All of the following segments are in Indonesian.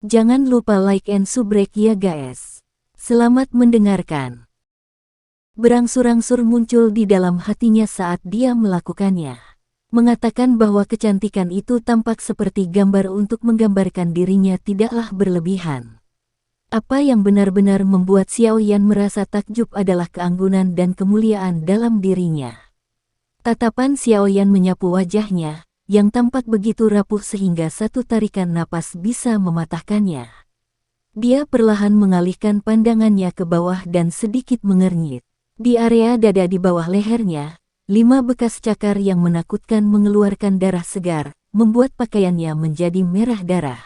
Jangan lupa like and subrek ya guys. Selamat mendengarkan. Berangsur-angsur muncul di dalam hatinya saat dia melakukannya. Mengatakan bahwa kecantikan itu tampak seperti gambar untuk menggambarkan dirinya tidaklah berlebihan. Apa yang benar-benar membuat Xiaoyan merasa takjub adalah keanggunan dan kemuliaan dalam dirinya. Tatapan Xiaoyan menyapu wajahnya, yang tampak begitu rapuh sehingga satu tarikan napas bisa mematahkannya. Dia perlahan mengalihkan pandangannya ke bawah dan sedikit mengernyit. Di area dada di bawah lehernya, 5 bekas cakar yang menakutkan mengeluarkan darah segar, membuat pakaiannya menjadi merah darah.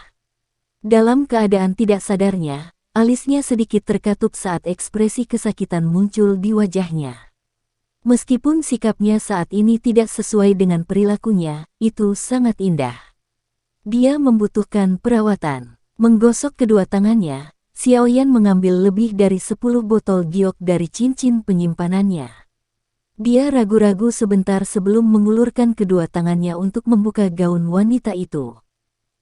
Dalam keadaan tidak sadarnya, alisnya sedikit terkatup saat ekspresi kesakitan muncul di wajahnya. Meskipun sikapnya saat ini tidak sesuai dengan perilakunya, itu sangat indah. Dia membutuhkan perawatan. Menggosok kedua tangannya, Xiaoyan mengambil lebih dari 10 botol giok dari cincin penyimpanannya. Dia ragu-ragu sebentar sebelum mengulurkan kedua tangannya untuk membuka gaun wanita itu.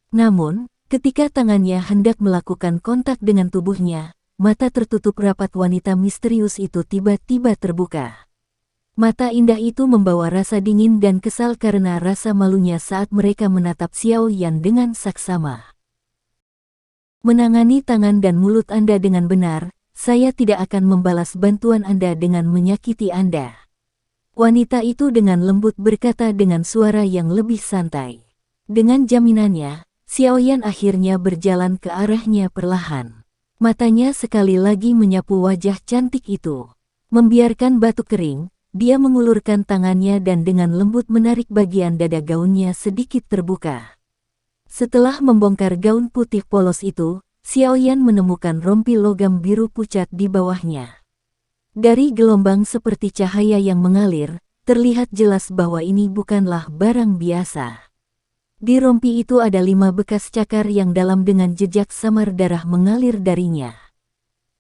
Namun, ketika tangannya hendak melakukan kontak dengan tubuhnya, mata tertutup rapat wanita misterius itu tiba-tiba terbuka. Mata indah itu membawa rasa dingin dan kesal karena rasa malunya saat mereka menatap Xiaoyan dengan saksama. Menangani tangan dan mulut Anda dengan benar, saya tidak akan membalas bantuan Anda dengan menyakiti Anda. Wanita itu dengan lembut berkata dengan suara yang lebih santai. Dengan jaminannya, Xiaoyan akhirnya berjalan ke arahnya perlahan. Matanya sekali lagi menyapu wajah cantik itu. Membiarkan batuk kering, dia mengulurkan tangannya dan dengan lembut menarik bagian dada gaunnya sedikit terbuka. Setelah membongkar gaun putih polos itu, Xiaoyan menemukan rompi logam biru pucat di bawahnya. Dari gelombang seperti cahaya yang mengalir, terlihat jelas bahwa ini bukanlah barang biasa. Di rompi itu ada 5 bekas cakar yang dalam dengan jejak samar darah mengalir darinya.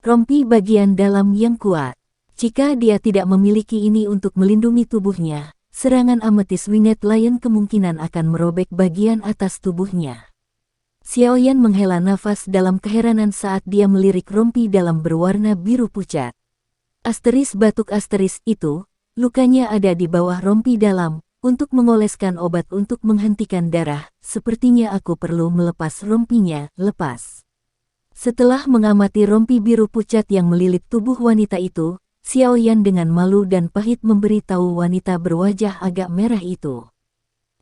Rompi bagian dalam yang kuat. Jika dia tidak memiliki ini untuk melindungi tubuhnya, serangan ametis winged lion kemungkinan akan merobek bagian atas tubuhnya. Xiaoyan menghela nafas dalam keheranan saat dia melirik rompi dalam berwarna biru pucat. Asteris batuk asteris itu, lukanya ada di bawah rompi dalam, untuk mengoleskan obat untuk menghentikan darah, sepertinya aku perlu melepas rompinya, lepas. Setelah mengamati rompi biru pucat yang melilit tubuh wanita itu, Xiaoyan dengan malu dan pahit memberitahu wanita berwajah agak merah itu.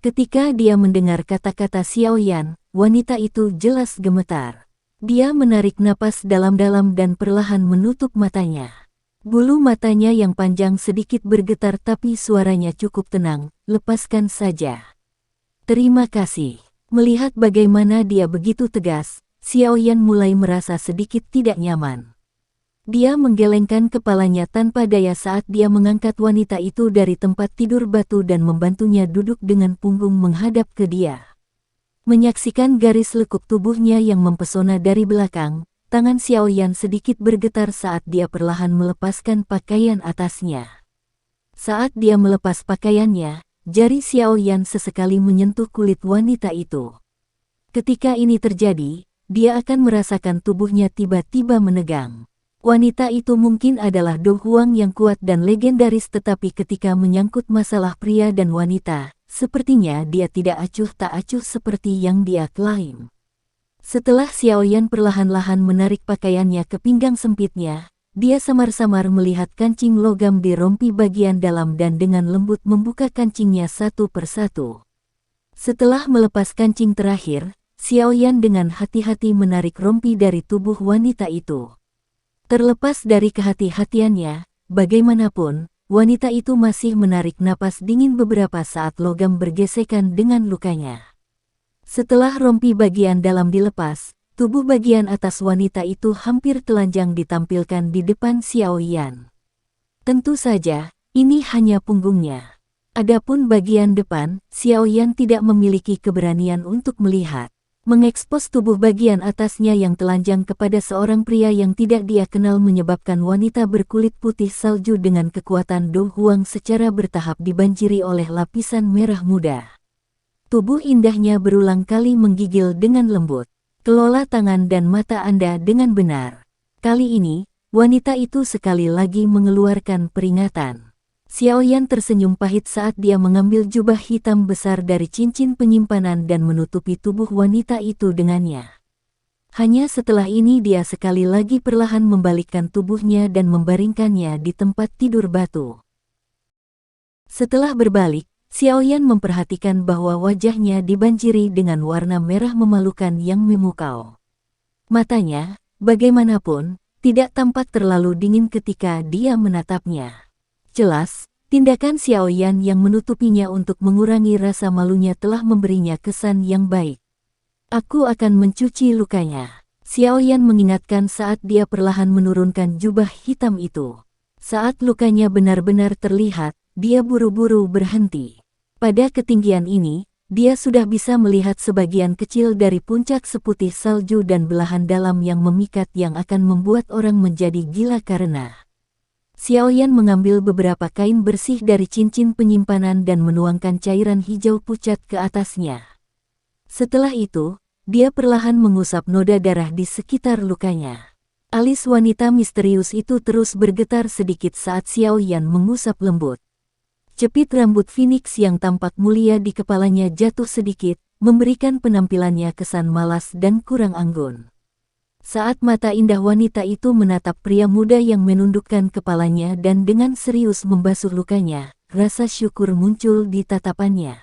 Ketika dia mendengar kata-kata Xiaoyan, wanita itu jelas gemetar. Dia menarik napas dalam-dalam dan perlahan menutup matanya. Bulu matanya yang panjang sedikit bergetar tapi suaranya cukup tenang, lepaskan saja. Terima kasih. Melihat bagaimana dia begitu tegas, Xiaoyan mulai merasa sedikit tidak nyaman. Dia menggelengkan kepalanya tanpa daya saat dia mengangkat wanita itu dari tempat tidur batu dan membantunya duduk dengan punggung menghadap ke dia. Menyaksikan garis lekuk tubuhnya yang mempesona dari belakang, tangan Xiaoyan sedikit bergetar saat dia perlahan melepaskan pakaian atasnya. Saat dia melepas pakaiannya, jari Xiaoyan sesekali menyentuh kulit wanita itu. Ketika ini terjadi, dia akan merasakan tubuhnya tiba-tiba menegang. Wanita itu mungkin adalah Do Huang yang kuat dan legendaris, tetapi ketika menyangkut masalah pria dan wanita, sepertinya dia tidak acuh tak acuh seperti yang dia klaim. Setelah Xiaoyan perlahan-lahan menarik pakaiannya ke pinggang sempitnya, dia samar-samar melihat kancing logam di rompi bagian dalam dan dengan lembut membuka kancingnya satu persatu. Setelah melepas kancing terakhir, Xiaoyan dengan hati-hati menarik rompi dari tubuh wanita itu. Terlepas dari kehati-hatiannya, bagaimanapun, wanita itu masih menarik napas dingin beberapa saat logam bergesekan dengan lukanya. Setelah rompi bagian dalam dilepas, tubuh bagian atas wanita itu hampir telanjang ditampilkan di depan Xiaoyan. Tentu saja, ini hanya punggungnya. Adapun bagian depan, Xiaoyan tidak memiliki keberanian untuk melihat. Mengekspos tubuh bagian atasnya yang telanjang kepada seorang pria yang tidak dia kenal menyebabkan wanita berkulit putih salju dengan kekuatan Do Huang secara bertahap dibanjiri oleh lapisan merah muda. Tubuh indahnya berulang kali menggigil dengan lembut. Kelola tangan dan mata Anda dengan benar. Kali ini, wanita itu sekali lagi mengeluarkan peringatan. Xiaoyan tersenyum pahit saat dia mengambil jubah hitam besar dari cincin penyimpanan dan menutupi tubuh wanita itu dengannya. Hanya setelah ini dia sekali lagi perlahan membalikkan tubuhnya dan membaringkannya di tempat tidur batu. Setelah berbalik, Xiaoyan memperhatikan bahwa wajahnya dibanjiri dengan warna merah memalukan yang memukau. Matanya, bagaimanapun, tidak tampak terlalu dingin ketika dia menatapnya. Jelas, tindakan Xiaoyan yang menutupinya untuk mengurangi rasa malunya telah memberinya kesan yang baik. Aku akan mencuci lukanya. Xiaoyan mengingatkan saat dia perlahan menurunkan jubah hitam itu. Saat lukanya benar-benar terlihat, dia buru-buru berhenti. Pada ketinggian ini, dia sudah bisa melihat sebagian kecil dari puncak seputih salju dan belahan dalam yang memikat yang akan membuat orang menjadi gila karena. Xiaoyan mengambil beberapa kain bersih dari cincin penyimpanan dan menuangkan cairan hijau pucat ke atasnya. Setelah itu, dia perlahan mengusap noda darah di sekitar lukanya. Alis wanita misterius itu terus bergetar sedikit saat Xiaoyan mengusap lembut. Cepit rambut Phoenix yang tampak mulia di kepalanya jatuh sedikit, memberikan penampilannya kesan malas dan kurang anggun. Saat mata indah wanita itu menatap pria muda yang menundukkan kepalanya dan dengan serius membasuh lukanya, rasa syukur muncul di tatapannya.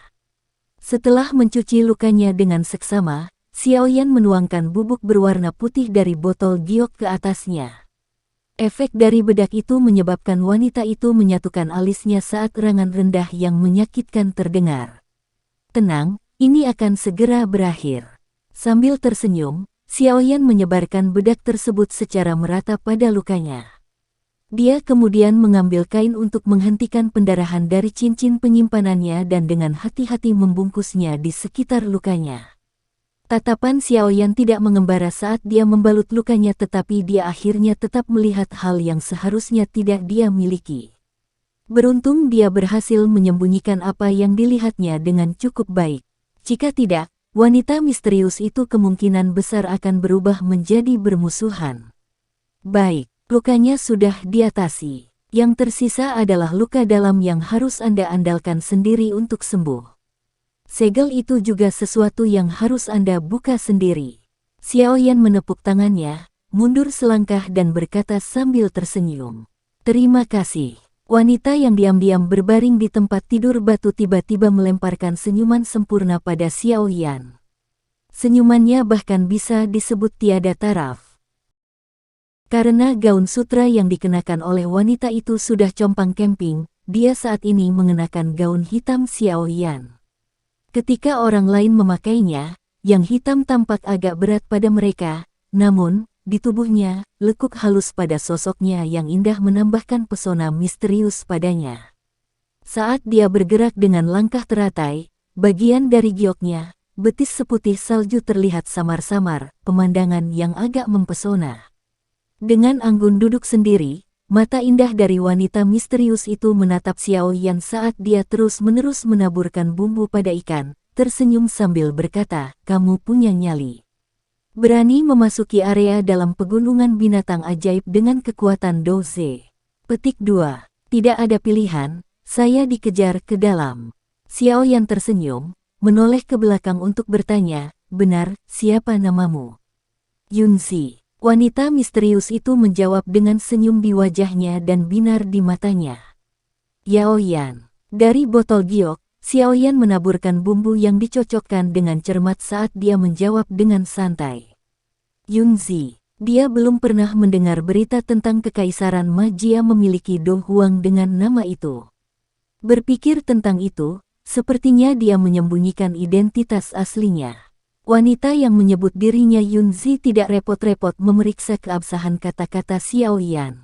Setelah mencuci lukanya dengan seksama, Xiaoyan menuangkan bubuk berwarna putih dari botol giok ke atasnya. Efek dari bedak itu menyebabkan wanita itu menyatukan alisnya saat erangan rendah yang menyakitkan terdengar. Tenang, ini akan segera berakhir. Sambil tersenyum, Xiaoyan menyebarkan bedak tersebut secara merata pada lukanya. Dia kemudian mengambil kain untuk menghentikan pendarahan dari cincin penyimpanannya dan dengan hati-hati membungkusnya di sekitar lukanya. Tatapan Xiaoyan tidak mengembara saat dia membalut lukanya, tetapi dia akhirnya tetap melihat hal yang seharusnya tidak dia miliki. Beruntung dia berhasil menyembunyikan apa yang dilihatnya dengan cukup baik. Jika tidak, wanita misterius itu kemungkinan besar akan berubah menjadi bermusuhan. Baik, lukanya sudah diatasi. Yang tersisa adalah luka dalam yang harus Anda andalkan sendiri untuk sembuh. Segel itu juga sesuatu yang harus Anda buka sendiri. Xiaoyan menepuk tangannya, mundur selangkah dan berkata sambil tersenyum. Terima kasih. Wanita yang diam-diam berbaring di tempat tidur batu tiba-tiba melemparkan senyuman sempurna pada Xiaoyan. Senyumannya bahkan bisa disebut tiada taraf. Karena gaun sutra yang dikenakan oleh wanita itu sudah compang camping, dia saat ini mengenakan gaun hitam Xiaoyan. Ketika orang lain memakainya, yang hitam tampak agak berat pada mereka, namun, di tubuhnya, lekuk halus pada sosoknya yang indah menambahkan pesona misterius padanya. Saat dia bergerak dengan langkah teratai, bagian dari gioknya, betis seputih salju terlihat samar-samar, pemandangan yang agak mempesona. Dengan anggun duduk sendiri, mata indah dari wanita misterius itu menatap Xiaoyan saat dia terus-menerus menaburkan bumbu pada ikan, tersenyum sambil berkata, kamu punya nyali. Berani memasuki area dalam pegunungan binatang ajaib dengan kekuatan Doze. Petik 2. Tidak ada pilihan, saya dikejar ke dalam. Xiaoyan tersenyum, menoleh ke belakang untuk bertanya, benar, siapa namamu? Yunzi. Wanita misterius itu menjawab dengan senyum di wajahnya dan binar di matanya. Yaoyan. Dari botol giok, Xiaoyan menaburkan bumbu yang dicocokkan dengan cermat saat dia menjawab dengan santai. Yunzi. Dia belum pernah mendengar berita tentang kekaisaran Majia memiliki Do Huang dengan nama itu. Berpikir tentang itu, sepertinya dia menyembunyikan identitas aslinya. Wanita yang menyebut dirinya Yunzi tidak repot-repot memeriksa keabsahan kata-kata Xiaoyan.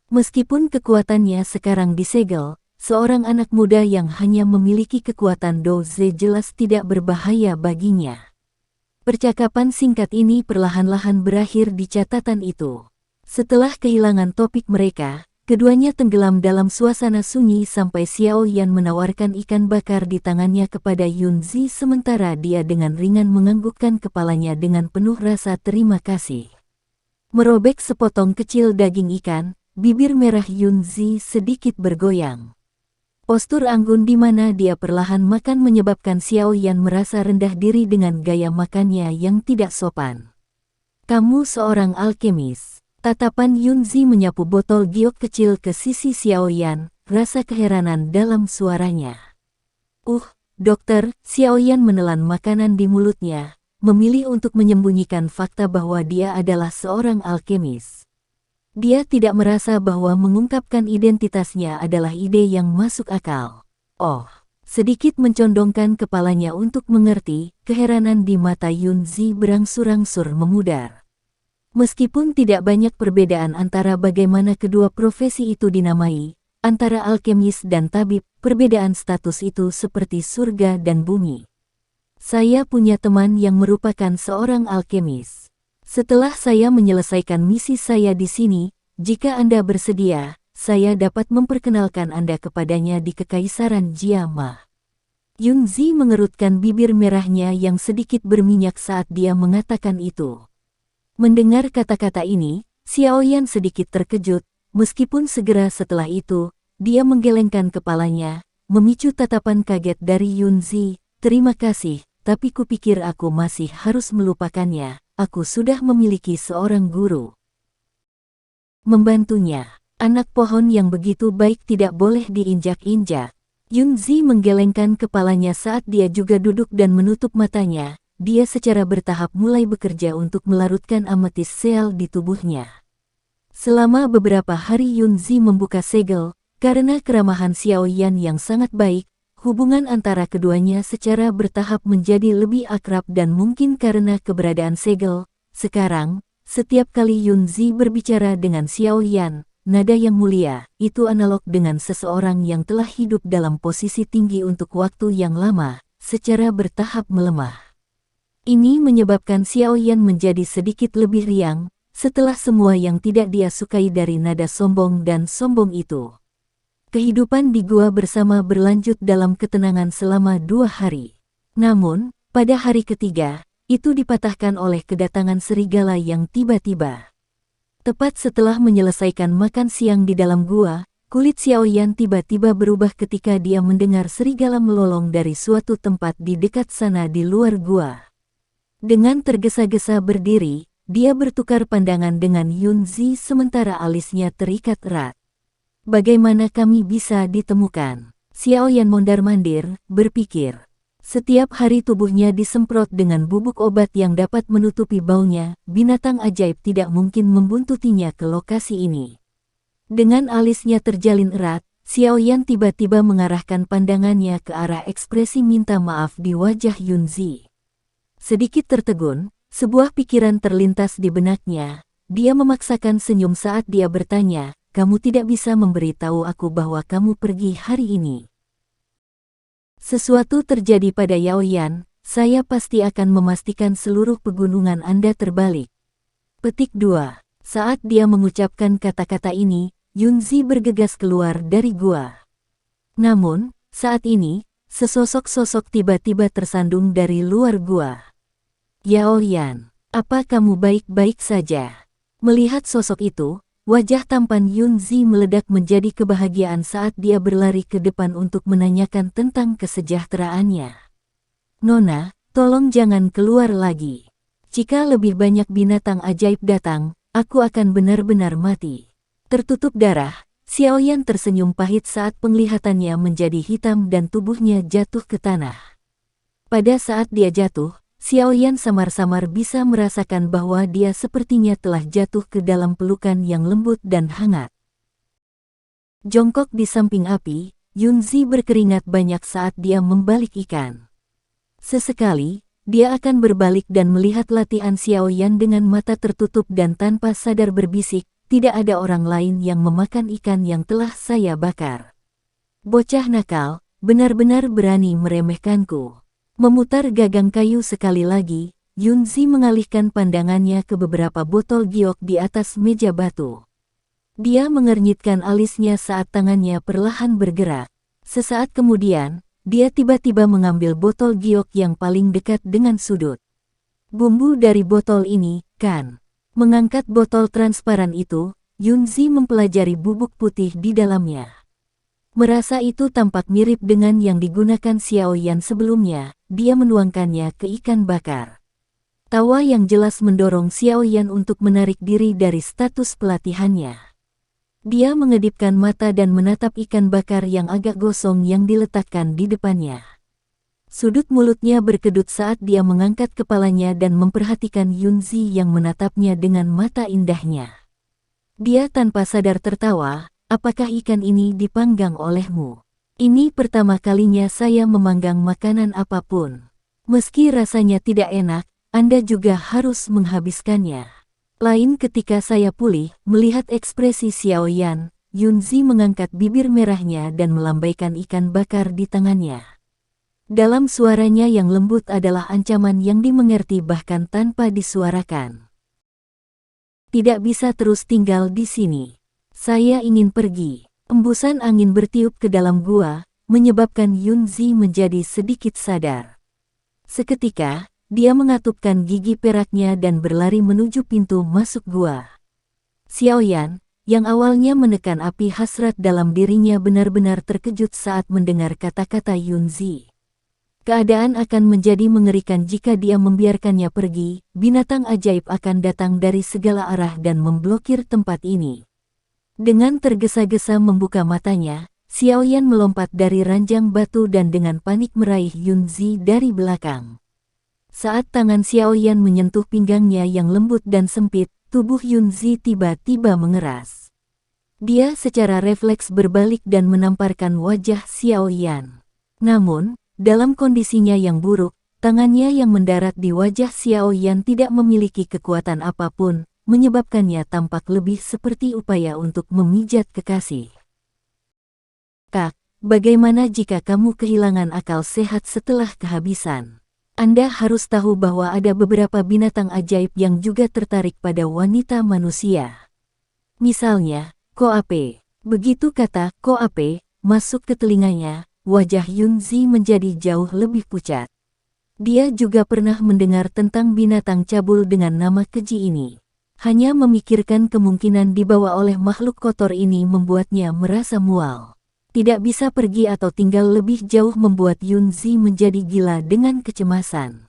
Meskipun kekuatannya sekarang disegel, seorang anak muda yang hanya memiliki kekuatan Doze jelas tidak berbahaya baginya. Percakapan singkat ini perlahan-lahan berakhir di catatan itu. Setelah kehilangan topik mereka, keduanya tenggelam dalam suasana sunyi sampai Xiao Yan menawarkan ikan bakar di tangannya kepada Yunzi sementara dia dengan ringan menganggukkan kepalanya dengan penuh rasa terima kasih. Merobek sepotong kecil daging ikan, bibir merah Yunzi sedikit bergoyang. Postur anggun di mana dia perlahan makan menyebabkan Xiao Yan merasa rendah diri dengan gaya makannya yang tidak sopan. Kamu seorang alkemis. Tatapan Yunzi menyapu botol giok kecil ke sisi Xiao Yan, rasa keheranan dalam suaranya. Dokter, Xiao Yan menelan makanan di mulutnya, memilih untuk menyembunyikan fakta bahwa dia adalah seorang alkemis. Dia tidak merasa bahwa mengungkapkan identitasnya adalah ide yang masuk akal. Sedikit mencondongkan kepalanya untuk mengerti, keheranan di mata Yunzi berangsur-angsur memudar. Meskipun tidak banyak perbedaan antara bagaimana kedua profesi itu dinamai, antara alkemis dan tabib, perbedaan status itu seperti surga dan bumi. Saya punya teman yang merupakan seorang alkemis. Setelah saya menyelesaikan misi saya di sini, jika Anda bersedia, saya dapat memperkenalkan Anda kepadanya di Kekaisaran Jiama. Yunzi mengerutkan bibir merahnya yang sedikit berminyak saat dia mengatakan itu. Mendengar kata-kata ini, Xiao Yan sedikit terkejut, meskipun segera setelah itu, dia menggelengkan kepalanya, memicu tatapan kaget dari Yunzi. Terima kasih, tapi kupikir aku masih harus melupakannya. Aku sudah memiliki seorang guru. Membantunya, anak pohon yang begitu baik tidak boleh diinjak-injak. Yunzi menggelengkan kepalanya saat dia juga duduk dan menutup matanya. Dia secara bertahap mulai bekerja untuk melarutkan ametis sel di tubuhnya. Selama beberapa hari Yunzi membuka segel, karena keramahan Xiao Yan yang sangat baik, hubungan antara keduanya secara bertahap menjadi lebih akrab dan mungkin karena keberadaan segel. Sekarang, setiap kali Yunzi berbicara dengan Xiao Yan, nada yang mulia, itu analog dengan seseorang yang telah hidup dalam posisi tinggi untuk waktu yang lama, secara bertahap melemah. Ini menyebabkan Xiao Yan menjadi sedikit lebih riang, setelah semua yang tidak dia sukai dari nada sombong dan sombong itu. Kehidupan di gua bersama berlanjut dalam ketenangan selama 2 hari. Namun, pada hari ketiga, itu dipatahkan oleh kedatangan serigala yang tiba-tiba. Tepat setelah menyelesaikan makan siang di dalam gua, kulit Xiao Yan tiba-tiba berubah ketika dia mendengar serigala melolong dari suatu tempat di dekat sana di luar gua. Dengan tergesa-gesa berdiri, dia bertukar pandangan dengan Yunzi sementara alisnya terikat erat. Bagaimana kami bisa ditemukan? Xiao Yan mondar-mandir, berpikir. Setiap hari tubuhnya disemprot dengan bubuk obat yang dapat menutupi baunya, binatang ajaib tidak mungkin membuntutinya ke lokasi ini. Dengan alisnya terjalin erat, Xiao Yan tiba-tiba mengarahkan pandangannya ke arah ekspresi minta maaf di wajah Yunzi. Sedikit tertegun, sebuah pikiran terlintas di benaknya. Dia memaksakan senyum saat dia bertanya, kamu tidak bisa memberitahu aku bahwa kamu pergi hari ini. Sesuatu terjadi pada Yao Yan, saya pasti akan memastikan seluruh pegunungan Anda terbalik. Petik 2. Saat dia mengucapkan kata-kata ini, Yunzi bergegas keluar dari gua. Namun, saat ini, sesosok sosok tiba-tiba tersandung dari luar gua. Yao Yan, apa kamu baik-baik saja? Melihat sosok itu, wajah tampan Yunzi meledak menjadi kebahagiaan saat dia berlari ke depan untuk menanyakan tentang kesejahteraannya. Nona, tolong jangan keluar lagi. Jika lebih banyak binatang ajaib datang, aku akan benar-benar mati. Tertutup darah, Xiao Yan tersenyum pahit saat penglihatannya menjadi hitam dan tubuhnya jatuh ke tanah. Pada saat dia jatuh, Xiao Yan samar-samar bisa merasakan bahwa dia sepertinya telah jatuh ke dalam pelukan yang lembut dan hangat. Jongkok di samping api, Yunzi berkeringat banyak saat dia membalik ikan. Sesekali, dia akan berbalik dan melihat latihan Xiao Yan dengan mata tertutup dan tanpa sadar berbisik, tidak ada orang lain yang memakan ikan yang telah saya bakar. Bocah nakal, benar-benar berani meremehkanku. Memutar gagang kayu sekali lagi, Yunzi mengalihkan pandangannya ke beberapa botol giok di atas meja batu. Dia mengernyitkan alisnya saat tangannya perlahan bergerak. Sesaat kemudian, dia tiba-tiba mengambil botol giok yang paling dekat dengan sudut. Bumbu dari botol ini, kan? Mengangkat botol transparan itu, Yunzi mempelajari bubuk putih di dalamnya. Merasa itu tampak mirip dengan yang digunakan Xiao Yan sebelumnya, dia menuangkannya ke ikan bakar. Tawa yang jelas mendorong Xiao Yan untuk menarik diri dari status pelatihannya. Dia mengedipkan mata dan menatap ikan bakar yang agak gosong yang diletakkan di depannya. Sudut mulutnya berkedut saat dia mengangkat kepalanya dan memperhatikan Yunzi yang menatapnya dengan mata indahnya. Dia tanpa sadar tertawa, apakah ikan ini dipanggang olehmu? Ini pertama kalinya saya memanggang makanan apapun. Meski rasanya tidak enak, Anda juga harus menghabiskannya. Lain ketika saya pulih, melihat ekspresi Xiao Yan, Yunzi mengangkat bibir merahnya dan melambaikan ikan bakar di tangannya. Dalam suaranya yang lembut adalah ancaman yang dimengerti bahkan tanpa disuarakan. Tidak bisa terus tinggal di sini. Saya ingin pergi. Embusan angin bertiup ke dalam gua, menyebabkan Yunzi menjadi sedikit sadar. Seketika, dia mengatupkan gigi peraknya dan berlari menuju pintu masuk gua. Xiao Yan, yang awalnya menekan api hasrat dalam dirinya benar-benar terkejut saat mendengar kata-kata Yunzi. Keadaan akan menjadi mengerikan jika dia membiarkannya pergi, binatang ajaib akan datang dari segala arah dan memblokir tempat ini. Dengan tergesa-gesa membuka matanya, Xiao Yan melompat dari ranjang batu dan dengan panik meraih Yunzi dari belakang. Saat tangan Xiao Yan menyentuh pinggangnya yang lembut dan sempit, tubuh Yunzi tiba-tiba mengeras. Dia secara refleks berbalik dan menamparkan wajah Xiao Yan. Namun, dalam kondisinya yang buruk, tangannya yang mendarat di wajah Xiao Yan tidak memiliki kekuatan apapun, menyebabkannya tampak lebih seperti upaya untuk memijat kekasih. Kak, bagaimana jika kamu kehilangan akal sehat setelah kehabisan? Anda harus tahu bahwa ada beberapa binatang ajaib yang juga tertarik pada wanita manusia. Misalnya, Koape. Begitu kata Koape masuk ke telinganya, wajah Yunzi menjadi jauh lebih pucat. Dia juga pernah mendengar tentang binatang cabul dengan nama keji ini. Hanya memikirkan kemungkinan dibawa oleh makhluk kotor ini membuatnya merasa mual. Tidak bisa pergi atau tinggal lebih jauh membuat Yunzi menjadi gila dengan kecemasan.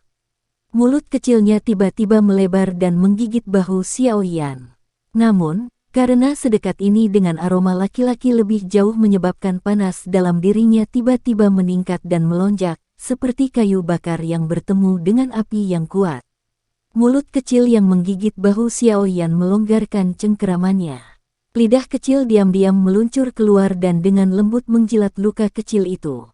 Mulut kecilnya tiba-tiba melebar dan menggigit bahu Xiao Yan. Namun, karena sedekat ini dengan aroma laki-laki lebih jauh menyebabkan panas dalam dirinya tiba-tiba meningkat dan melonjak, seperti kayu bakar yang bertemu dengan api yang kuat. Mulut kecil yang menggigit bahu Xiao Yan melonggarkan cengkeramannya. Lidah kecil diam-diam meluncur keluar dan dengan lembut menjilat luka kecil itu.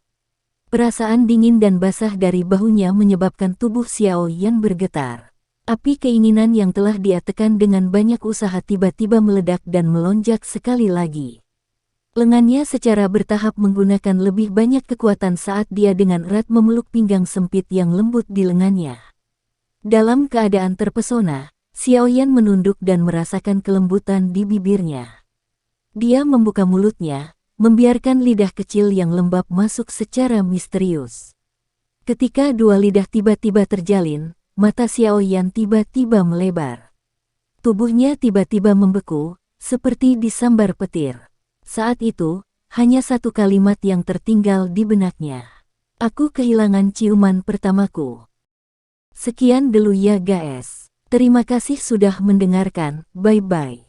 Perasaan dingin dan basah dari bahunya menyebabkan tubuh Xiao Yan bergetar. Api keinginan yang telah dia tekan dengan banyak usaha tiba-tiba meledak dan melonjak sekali lagi. Lengannya secara bertahap menggunakan lebih banyak kekuatan saat dia dengan erat memeluk pinggang sempit yang lembut di lengannya. Dalam keadaan terpesona, Xiao Yan menunduk dan merasakan kelembutan di bibirnya. Dia membuka mulutnya, membiarkan lidah kecil yang lembab masuk secara misterius. Ketika dua lidah tiba-tiba terjalin, mata Xiao Yan tiba-tiba melebar. Tubuhnya tiba-tiba membeku, seperti disambar petir. Saat itu, hanya satu kalimat yang tertinggal di benaknya. Aku kehilangan ciuman pertamaku. Sekian dulu ya guys. Terima kasih sudah mendengarkan, bye-bye.